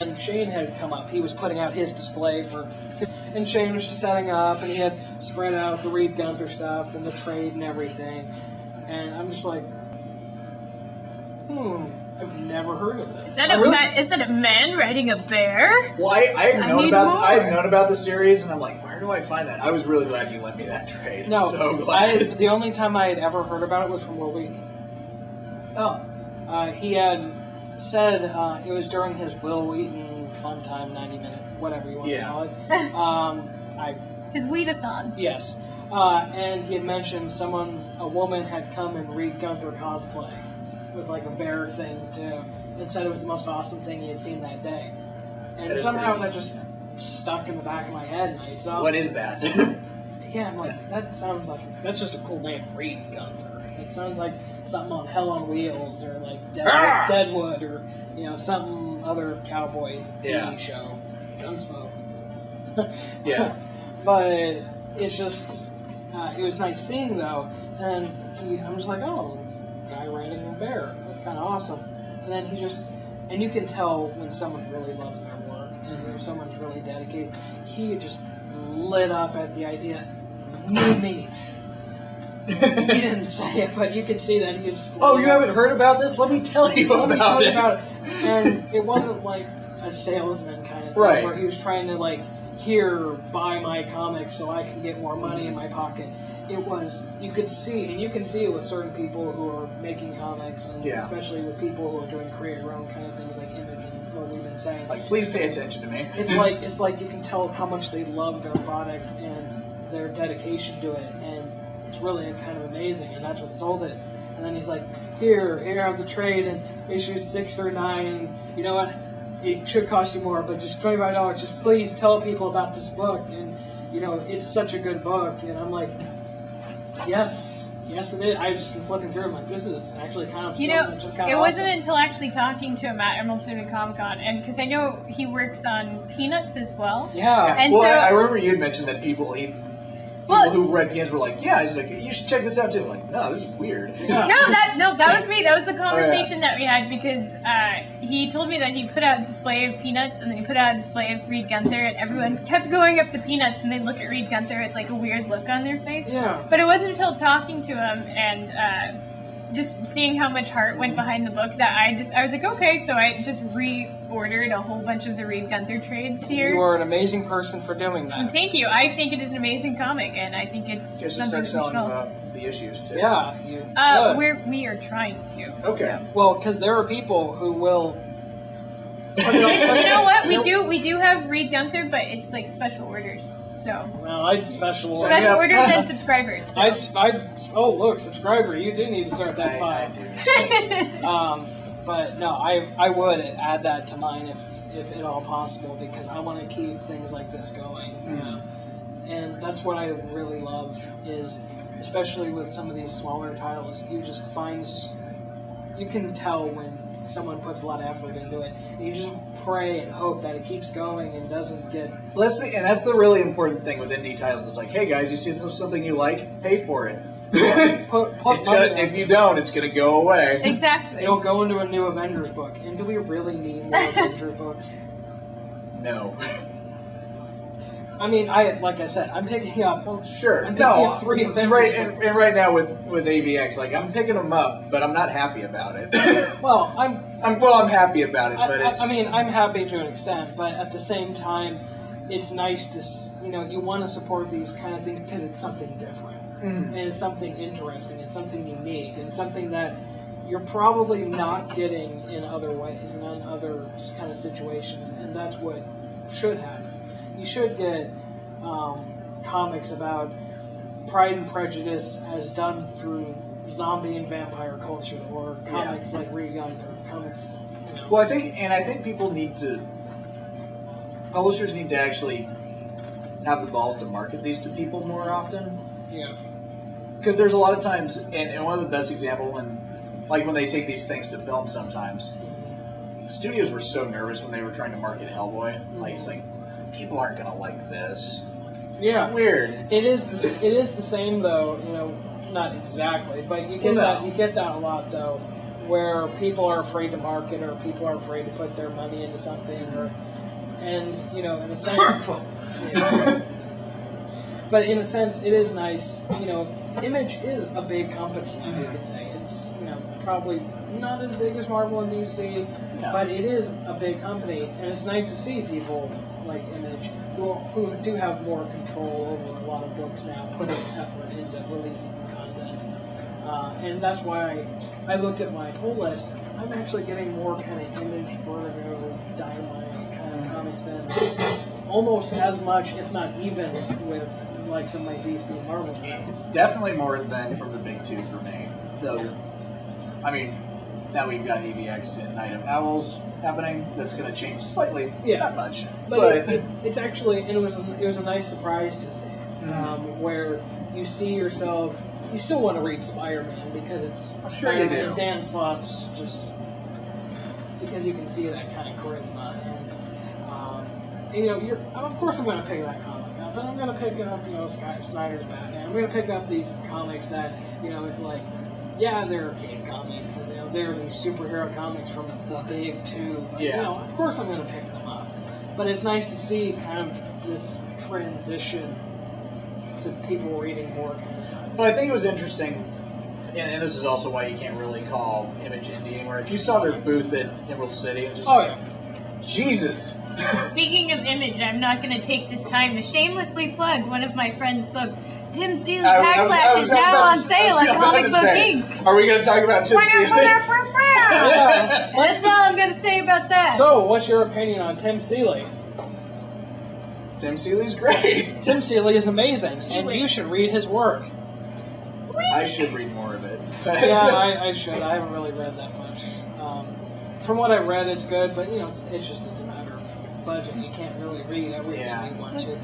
And Shane had come up. He was putting out his display for, and Shane was just setting up, and he had spread out the Reed Gunther stuff and the trade and everything. And I'm just like, I've never heard of this. Is that a man riding a bear? Well, I had known about the series, and I'm like, where do I find that? I was really glad you lent me that trade. No, so glad. the only time I had ever heard about it was from Will Wheaton. Oh. He had said it was during his Will Wheaton Fun Time 90-minute, whatever you want to call it. His Wheatathon. Yes. And he had mentioned a woman had come and Reed Gunther cosplay with like a bear thing too, and said it was the most awesome thing he had seen that day. And somehow that just stuck in the back of my head, and I saw. What is that? Yeah, I'm like, that sounds like that's just a cool name, Reed Gunther. It sounds like something on Hell on Wheels or like Deadwood or some other cowboy TV show, Gunsmoke. Yeah, but it's just it was nice seeing though, and I'm just like, oh, this guy riding a bear, that's kind of awesome. And then and you can tell when someone really loves their work and if someone's really dedicated. He just lit up at the idea. New meat. He didn't say it, but you can see that he's. Oh, you haven't heard about this? Let me tell you about it. And it wasn't like a salesman kind of thing, where he was trying to like, here, buy my comics so I can get more money in my pocket. It was, you can see it with certain people who are making comics, and especially with people who are doing create your own kind of things like Image and what we've been saying. Like, please pay attention to me. It's like you can tell how much they love their product and their dedication to it, and it's really kind of amazing, and that's what sold it. And then he's like, here have the trade, and issues 6 through 9, and you know what? It should cost you more, but just $25. Just please tell people about this book, and it's such a good book. And I'm like, yes, it is. I've just been flipping through. I'm like, this is actually kind of it wasn't until actually talking to him at Emerald City Comic Con, and because I know he works on Peanuts as well. Yeah. And I remember you had mentioned that people who read Peanuts were like, yeah, he's like, you should check this out too. I'm like, no, this is weird. Yeah. that was me. That was the conversation that we had, because he told me that he put out a display of Peanuts, and then he put out a display of Reed Gunther, and everyone kept going up to Peanuts, and they'd look at Reed Gunther with like a weird look on their face. Yeah. But it wasn't until talking to him and just seeing how much heart went behind the book that I was like, okay, so I just reordered a whole bunch of the Reed Gunther trades here. You are an amazing person for doing that. And thank you. I think it is an amazing comic, and I think it's you guys should start selling the issues too. Yeah, you should. We are trying to. Okay. So. Well, because there are people who will. You know what? We do have Reed Gunther, but it's like special orders. So. Well, I'd special orders. Special orders and subscribers. So. Oh, look, subscriber. You do need to start that file. But no, I would add that to mine if at all possible, because I want to keep things like this going. And that's what I really love is, especially with some of these smaller titles, you can tell when someone puts a lot of effort into it. And you just pray and hope that it keeps going and doesn't get. And that's the really important thing with indie titles. It's like, hey guys, you see this is something you like? Pay for it. If you don't, it's going to go away. Exactly. It'll go into a new Avengers book. And do we really need more Avengers books? No. I mean, like I said, I'm picking up. Oh, sure. I'm picking up 3 Avengers books. And right now with AVX, like I'm picking them up, but I'm not happy about it. Well, I'm happy about it, but I mean, I'm happy to an extent, but at the same time, it's nice to you want to support these kind of things because it's something different. And it's something interesting, it's something unique, and something that you're probably not getting in other ways and in other kind of situations, and that's what should happen. You should get comics about Pride and Prejudice as done through zombie and vampire culture, or comics like Reed Gunther, comics. Well, I think publishers need to actually have the balls to market these to people more often. Yeah. Because there's a lot of times, and one of the best examples when they take these things to film sometimes, studios were so nervous when they were trying to market Hellboy. Like, it's like, people aren't going to like this. Yeah. It's weird. It is the same though, not exactly, but you get that a lot though where people are afraid to market or people are afraid to put their money into something, and in a sense, but in a sense, it is nice. Image is a big company. You could say it's probably not as big as Marvel and DC, but it is a big company, and it's nice to see people like Image who do have more control over a lot of books now, putting effort into releasing content, and that's why I looked at my pull list. I'm actually getting more kind of Image, Vertigo, Dynamite kind of comics than almost as much, if not even, with like some of my DC and Marvel titles. It's definitely more than from the big two for me. Though, I mean, now we've got EVX and Night of Owls happening. That's going to change slightly, not much. But it's actually, and it was a nice surprise to see, where you see yourself. You still want to read Spider-Man because it's Spider-Man and Dan Slott's just because you can see that kind of charisma, and of course I'm going to pick that comic up, and I'm going to pick up Scott Snyder's Batman. I'm going to pick up these comics that it's like, yeah, they're arcade comics, and they're these superhero comics from the big two. But, of course I'm going to pick them up, but it's nice to see kind of this transition to people reading more kind of. Well, I think it was interesting, and this is also why you can't really call Image indie anymore. If you saw their booth at Emerald City, it was just Jesus. Speaking of Image, I'm not going to take this time to shamelessly plug one of my friend's books. Tim Seeley Pack Slash is now on sale at Comic Book Inc. Are we going to talk about Tim Seeley? That's all I'm going to say about that. So, what's your opinion on Tim Seeley? Tim Seeley's great. Tim Seeley is amazing, and you should read his work. I should read more of it. I should. I haven't really read that much. From what I read, it's good, but it's just a matter of budget. You can't really read everything you want to.